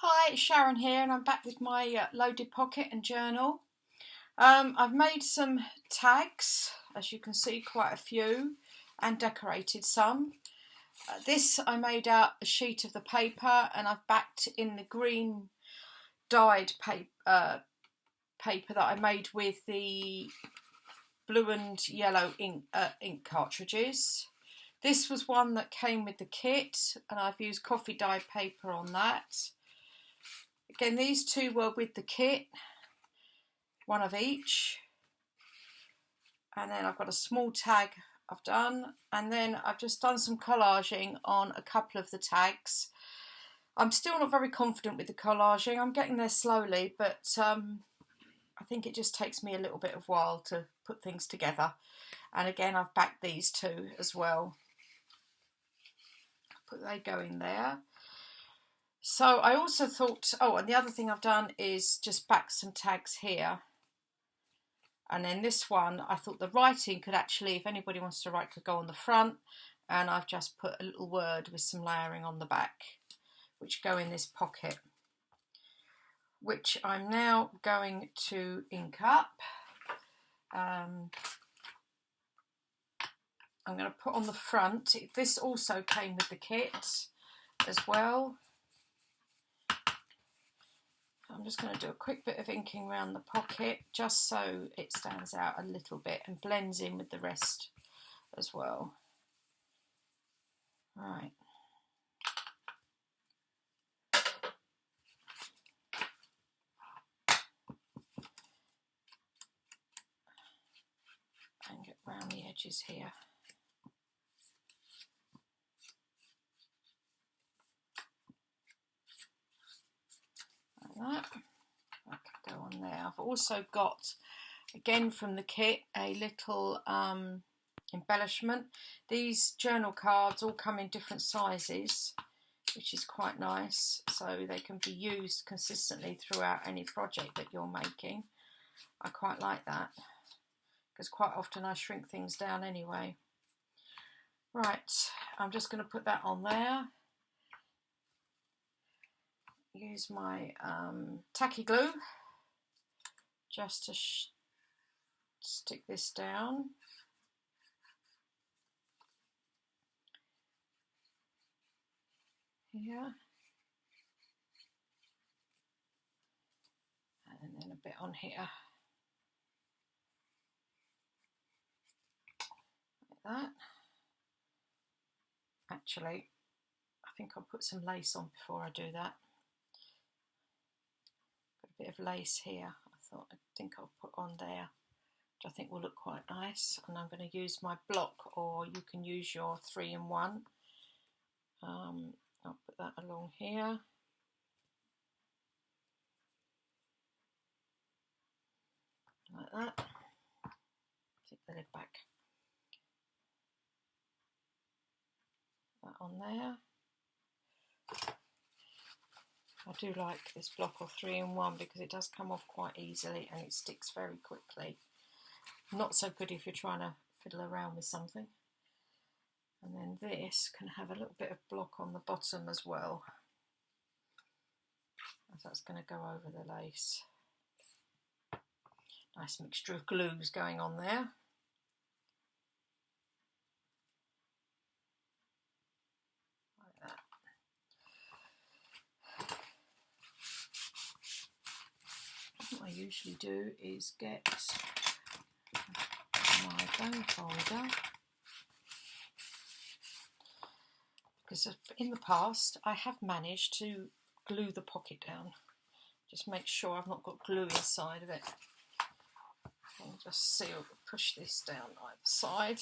Hi, it's Sharon here, and I'm back with my loaded pocket and journal. I've made some tags, as you can see, quite a few, and decorated some. This I made out a sheet of the paper, and I've backed in the green dyed paper that I made with the blue and yellow ink cartridges. This was one that came with the kit, and I've used coffee dyed paper on that. Again, these two were with the kit, one of each. And then I've got a small tag I've done, and then I've just done some collaging on a couple of the tags. I'm still not very confident with the collaging. I'm getting there slowly, but I think it just takes me a little bit of while to put things together. And again, I've backed these two as well. They go in there. So I also thought, and the other thing I've done is just back some tags here. And then this one, I thought the writing could actually, if anybody wants to write, could go on the front. And I've just put a little word with some layering on the back, which go in this pocket, which I'm now going to ink up. I'm going to put on the front. This also came with the kit as well. I'm just going to do a quick bit of inking around the pocket just so it stands out a little bit and blends in with the rest as well. Right. And get round the edges here. That can go on there. I've also got, again from the kit, a little embellishment. These journal cards all come in different sizes, which is quite nice, so they can be used consistently throughout any project that you're making. I quite like that, because quite often I shrink things down anyway. Right, I'm just going to put that on there. Use my tacky glue just to stick this down. Here. And then a bit on here. Like that. Actually, I think I'll put some lace on before I do that. Got a bit of lace here. I think I'll put on there, which I think will look quite nice. And I'm going to use my block, or you can use your 3-in-1. I'll put that along here. Like that. Take the lid back. That on there. I do like this block of 3-in-1 because it does come off quite easily and it sticks very quickly. Not so good if you're trying to fiddle around with something. And then this can have a little bit of block on the bottom as well, as that's going to go over the lace. Nice mixture of glues going on there. Like that. What I usually do is get my bone folder, because in the past I have managed to glue the pocket down. Just make sure I've not got glue inside of it. And just push this down either side.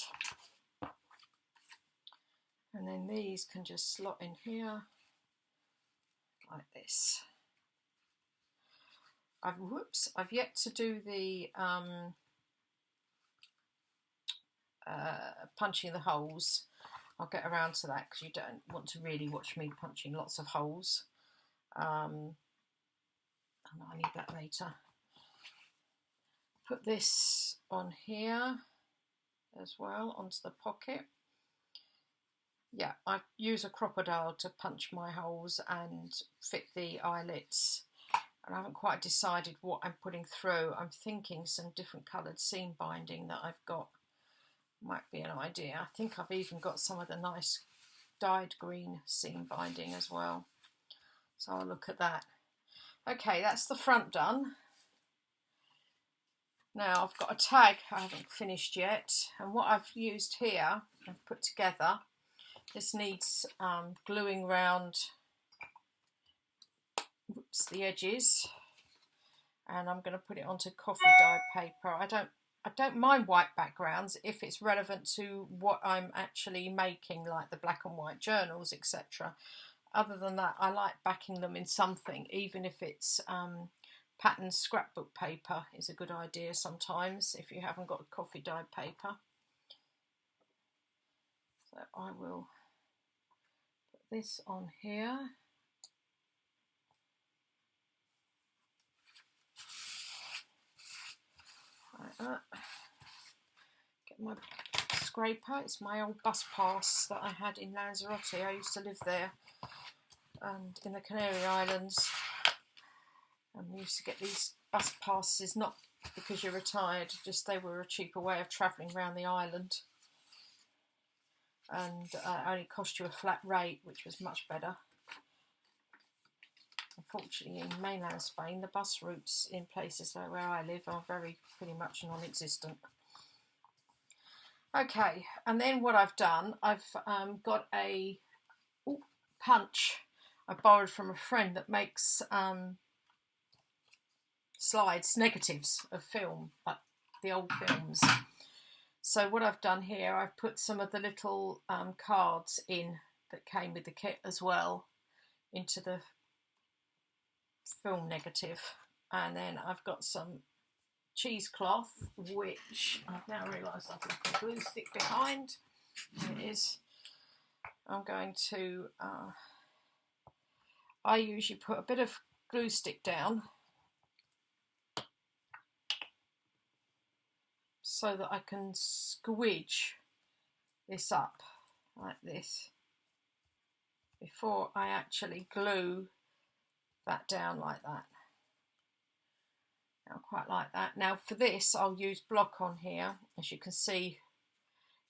And then these can just slot in here like this. I've yet to do the punching the holes. I'll get around to that because you don't want to really watch me punching lots of holes. And I need that later. Put this on here as well, onto the pocket. Yeah, I use a crocodile to punch my holes and fit the eyelets. And I haven't quite decided what I'm putting through. I'm thinking some different coloured seam binding that I've got might be an idea. I think I've even got some of the nice dyed green seam binding as well. So I'll look at that. Okay, that's the front done. Now I've got a tag I haven't finished yet, and what I've used here, I've put together, this needs gluing round the edges, and I'm going to put it onto coffee dye paper. I don't mind white backgrounds if it's relevant to what I'm actually making, like the black and white journals, etc. Other than that, I like backing them in something, even if it's patterned scrapbook paper is a good idea sometimes if you haven't got coffee dyed paper. So I will put this on here. Like that. Get my scraper. It's my old bus pass that I had in Lanzarote. I used to live there and in the Canary Islands. And we used to get these bus passes, not because you're retired, just they were a cheaper way of travelling around the island. And only cost you a flat rate, which was much better. Unfortunately, in mainland Spain, the bus routes in places like where I live are pretty much non-existent. Okay, and then what I've done, I've got a punch I borrowed from a friend that makes slides, negatives of film, like the old films. So what I've done here, I've put some of the little cards in that came with the kit as well into the film negative, and then I've got some cheesecloth, which I've now realised I've left a glue stick behind. There it is. I'm going to I usually put a bit of glue stick down so that I can squidge this up like this before I actually glue that down like that. I quite like that. Now for this I'll use block on here. As you can see,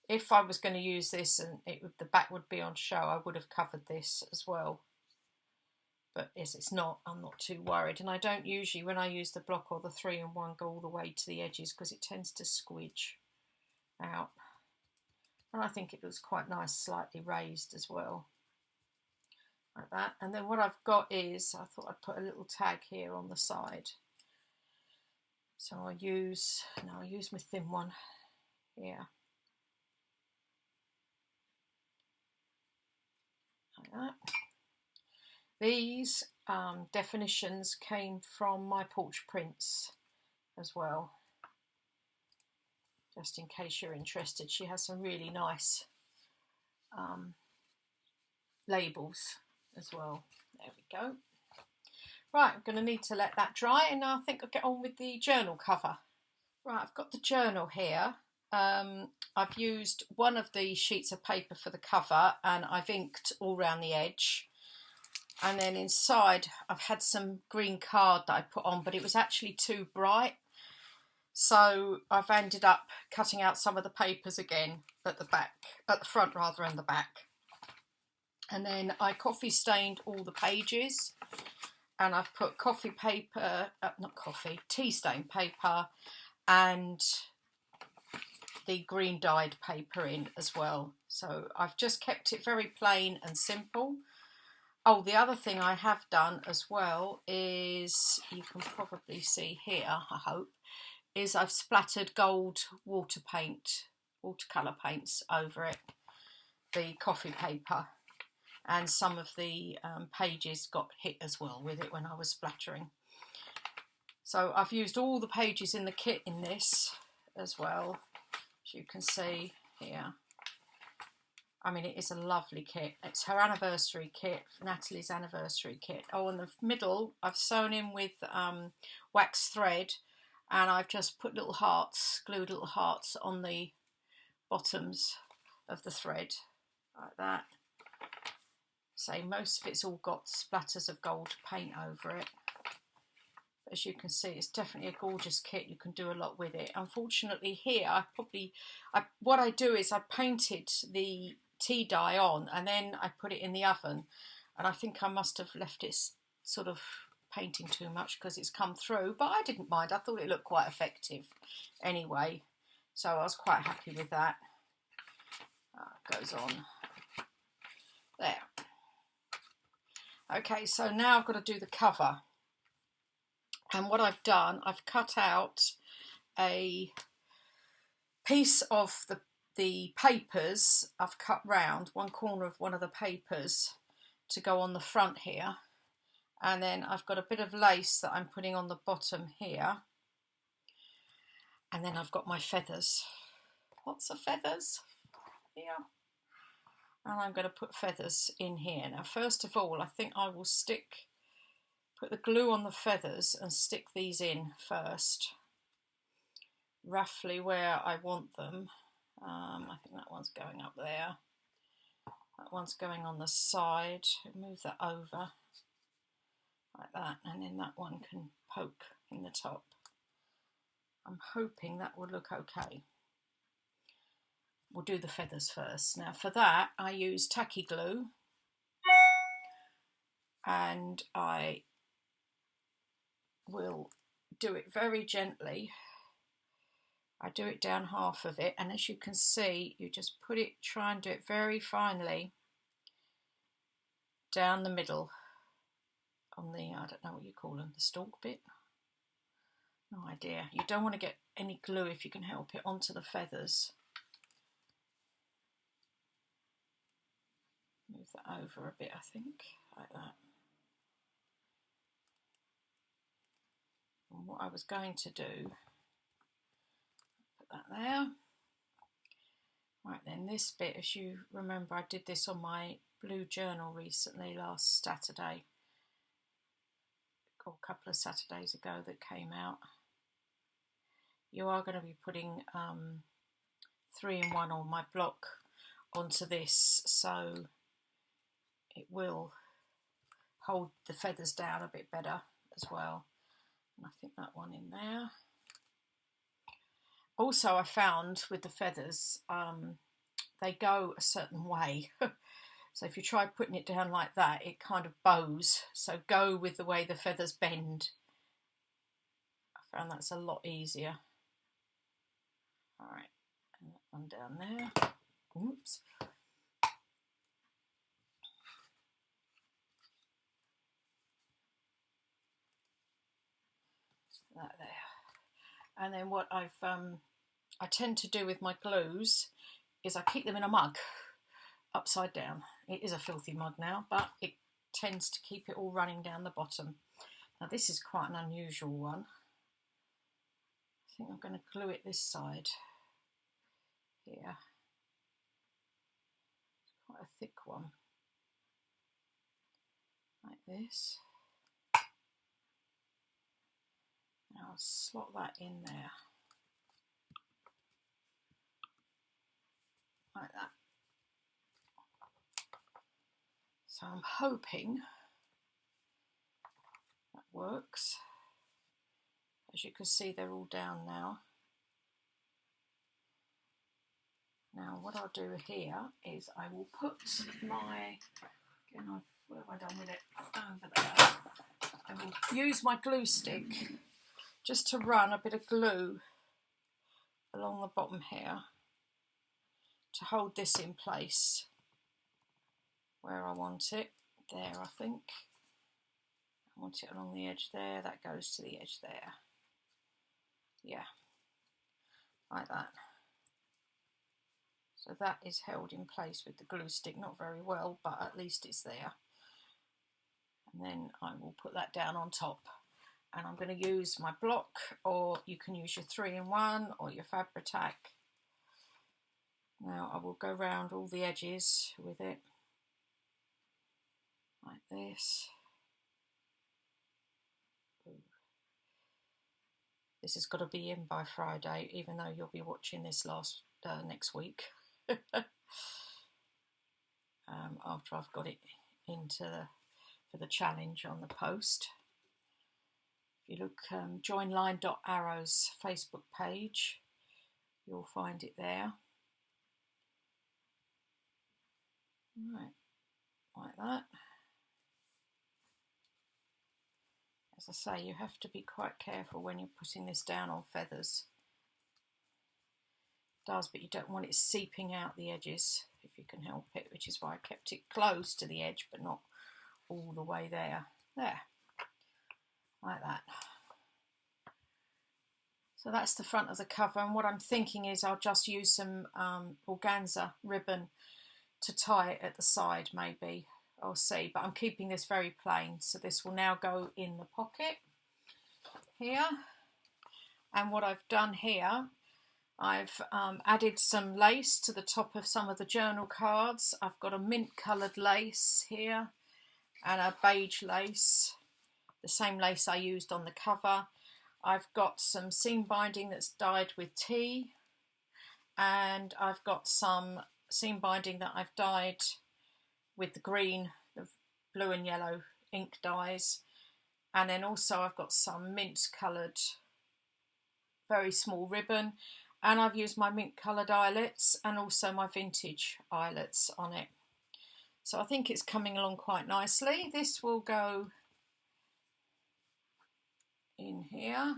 if I was going to use this and the back would be on show, I would have covered this as well. But as it's not, I'm not too worried. And I don't usually, when I use the block or the 3-in-1, go all the way to the edges because it tends to squidge out. And I think it looks quite nice, slightly raised as well. Like that. And then what I've got is, I thought I'd put a little tag here on the side. So I'll use my thin one here. Like that. These definitions came from My Porch Prints as well. Just in case you're interested, she has some really nice labels as well. There we go. Right, I'm going to need to let that dry, and I think I'll get on with the journal cover. Right, I've got the journal here. I've used one of the sheets of paper for the cover, and I've inked all around the edge. And then inside I've had some green card that I put on, but it was actually too bright. So I've ended up cutting out some of the papers again at the front rather, and the back. And then I coffee stained all the pages, and I've put tea stain paper and the green dyed paper in as well. So I've just kept it very plain and simple. Oh, the other thing I have done as well is, you can probably see here, I hope, is I've splattered gold watercolour paints over it, the coffee paper, and some of the pages got hit as well with it when I was splattering. So I've used all the pages in the kit in this as well, as you can see here. I mean, it is a lovely kit. It's her anniversary kit, Natalie's anniversary kit. Oh, in the middle, I've sewn in with wax thread, and I've just put little hearts, glued little hearts on the bottoms of the thread like that. So most of it's all got splatters of gold paint over it. As you can see, it's definitely a gorgeous kit. You can do a lot with it. Unfortunately here, what I do is I painted the tea dye on and then I put it in the oven, and I think I must have left it sort of painting too much because it's come through, but I didn't mind. I thought it looked quite effective anyway, so I was quite happy with that. Goes on there. Okay, so now I've got to do the cover. And what I've done, I've cut out a piece of the papers. I've cut round one corner of one of the papers to go on the front here. And then I've got a bit of lace that I'm putting on the bottom here. And then I've got my feathers. Lots of feathers here. And I'm going to put feathers in here. Now, first of all, I think I will put the glue on the feathers and stick these in first, roughly where I want them. I think that one's going up there. That one's going on the side. Move that over like that, and then that one can poke in the top. I'm hoping that will look okay. We'll do the feathers first. Now for that I use tacky glue, and I will do it very gently. I do it down half of it, and as you can see, you just try and do it very finely down the middle on the, I don't know what you call them, the stalk bit. No idea. You don't want to get any glue if you can help it onto the feathers. Move that over a bit, I think, like that. And what I was going to do, put that there. Right then, this bit, as you remember, I did this on my blue journal recently, last Saturday, or a couple of Saturdays ago that came out. You are going to be putting 3-in-1 on my block onto this, so it will hold the feathers down a bit better as well. And I think that one in there. Also, I found with the feathers, they go a certain way. So if you try putting it down like that, it kind of bows. So go with the way the feathers bend. I found that's a lot easier. All right, and that one down there. Oops. That there. And then what I tend to do with my glues is I keep them in a mug upside down. It is a filthy mug now, but it tends to keep it all running down the bottom. Now this is quite an unusual one. I think I'm going to glue it this side here. It's quite a thick one, like this. Now I'll slot that in there, like that. So I'm hoping that works. As you can see, they're all down now. Now what I'll do here is I will put my, again, where have I done with it? Over there. I will use my glue stick just to run a bit of glue along the bottom here to hold this in place where I want it. There, I think. I want it along the edge there. That goes to the edge there. Yeah, like that. So that is held in place with the glue stick, not very well, but at least it's there. And then I will put that down on top. And I'm going to use my block, or you can use your 3-in-1 or your Fabri-Tac. Now I will go round all the edges with it, like this. This has got to be in by Friday, even though you'll be watching this next week. after I've got it for the challenge on the post. If you look, joinline.arrows Facebook page, you'll find it there. Right, like that. As I say, you have to be quite careful when you're putting this down on feathers. It does, but you don't want it seeping out the edges if you can help it, which is why I kept it close to the edge but not all the way there. There, like that. So that's the front of the cover, and what I'm thinking is I'll just use some organza ribbon to tie it at the side, maybe. I'll see, but I'm keeping this very plain, so this will now go in the pocket here. And what I've done here, I've added some lace to the top of some of the journal cards. I've got a mint coloured lace here and a beige lace, the same lace I used on the cover. I've got some seam binding that's dyed with tea, and I've got some seam binding that I've dyed with the green, the blue and yellow ink dyes, and then also I've got some mint coloured very small ribbon, and I've used my mint coloured eyelets and also my vintage eyelets on it. So I think it's coming along quite nicely. This will go in here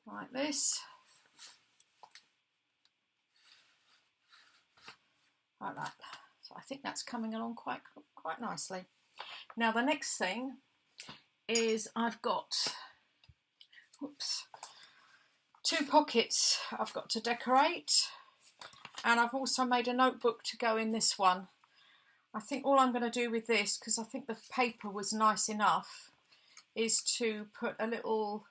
like this, like that. So I think that's coming along quite nicely. Now the next thing is I've got, oops, 2 pockets I've got to decorate, and I've also made a notebook to go in this one. I think all I'm going to do with this, because I think the paper was nice enough, is to put a little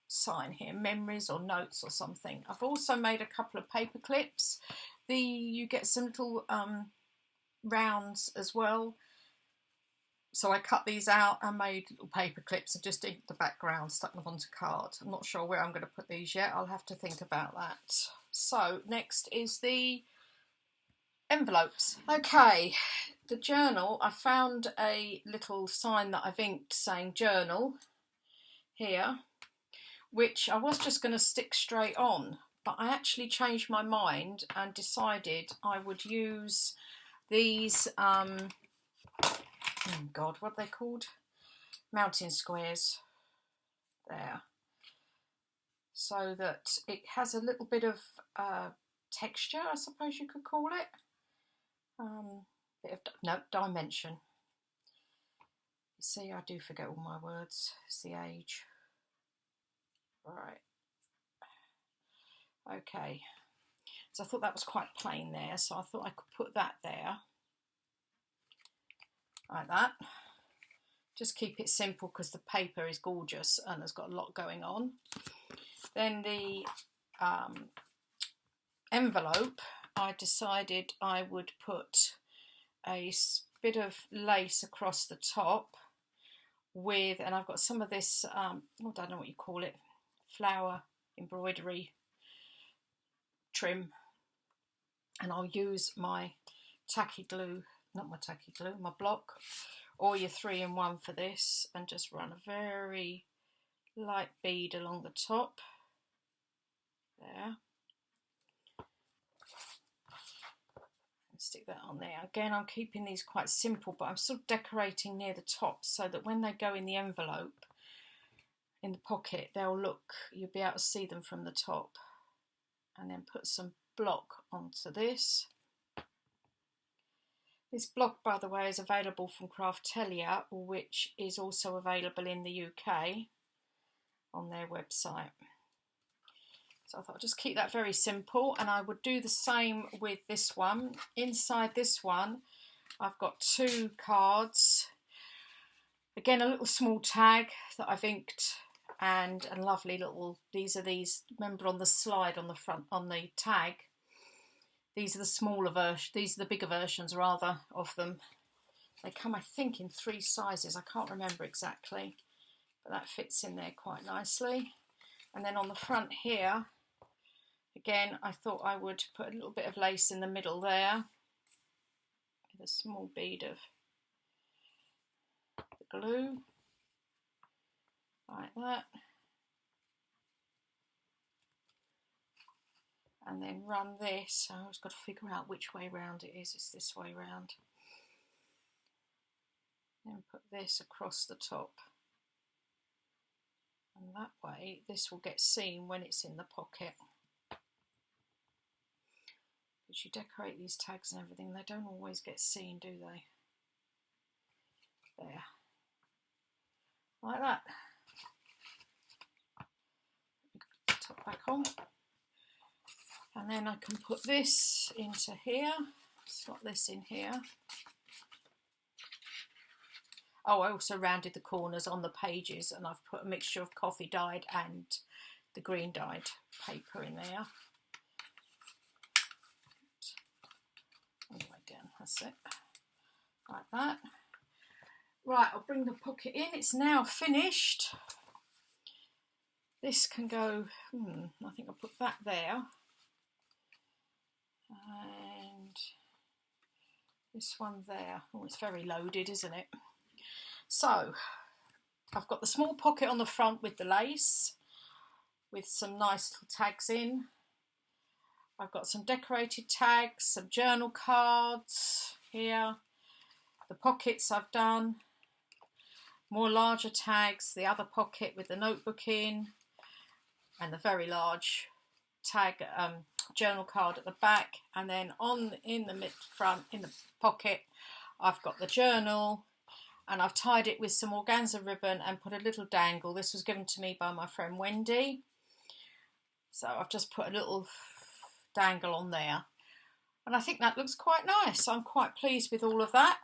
sign here, memories or notes or something. I've also made a couple of paper clips. You get some little rounds as well. So I cut these out and made little paper clips and just inked the background, stuck them onto card. I'm not sure where I'm going to put these yet. I'll have to think about that. So next is the envelopes. Okay, the journal, I found a little sign that I've inked saying journal here, which I was just going to stick straight on, but I actually changed my mind and decided I would use these, oh God, what are they called? Mountain squares there. So that it has a little bit of texture, I suppose you could call it. Bit of, no, dimension. You see, I do forget all my words. It's the age. Right. Okay. So I thought that was quite plain there, so I thought I could put that there. Like that. Just keep it simple because the paper is gorgeous and has got a lot going on. Then the envelope, I decided I would put a bit of lace across the top with, and I've got some of this, I don't know what you call it, flower embroidery trim, and I'll use my tacky glue, not my tacky glue, my block, or your 3-in-1 for this, and just run a very light bead along the top there. Stick that on there. Again, I'm keeping these quite simple, but I'm sort of decorating near the top so that when they go in the envelope, in the pocket, they'll look, you'll be able to see them from the top. And then put some block onto this. This block, by the way, is available from Craftelier, which is also available in the UK on their website. So I thought I'd just keep that very simple, and I would do the same with this one. Inside this one, I've got 2 cards. Again, a little small tag that I've inked, and a lovely little, these, remember on the slide on the front, on the tag, these are the smaller versions, these are the bigger versions rather of them. They come, I think, in 3 sizes, I can't remember exactly, but that fits in there quite nicely. And then on the front here, again, I thought I would put a little bit of lace in the middle there. with a small bead of the glue, like that. And then run this. So I've just got to figure out which way round it is. It's this way round. Then put this across the top. And that way this will get seen when it's in the pocket. Because you decorate these tags and everything, they don't always get seen, do they? There. Like that. Top back on. And then I can put this into here, slot this in here. Oh, I also rounded the corners on the pages, and I've put a mixture of coffee dyed and the green dyed paper in there. All the way down, that's it, like that. Right, I'll bring the pocket in. It's now finished. This can go, I think I'll put that there. And this one there. Oh, it's very loaded, isn't it? So I've got the small pocket on the front with the lace, with some nice little tags in. I've got some decorated tags, some journal cards here. The pockets I've done, more larger tags, the other pocket with the notebook in, and the very large tag journal card at the back. And then in the front, in the pocket, I've got the journal, and I've tied it with some organza ribbon and put a little dangle. This was given to me by my friend Wendy, so I've just put a little dangle on there, and I think that looks quite nice. I'm quite pleased with all of that,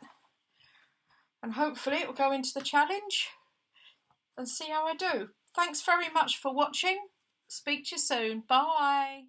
and hopefully it will go into the challenge and see how I do. Thanks very much for watching. Speak to you soon. Bye.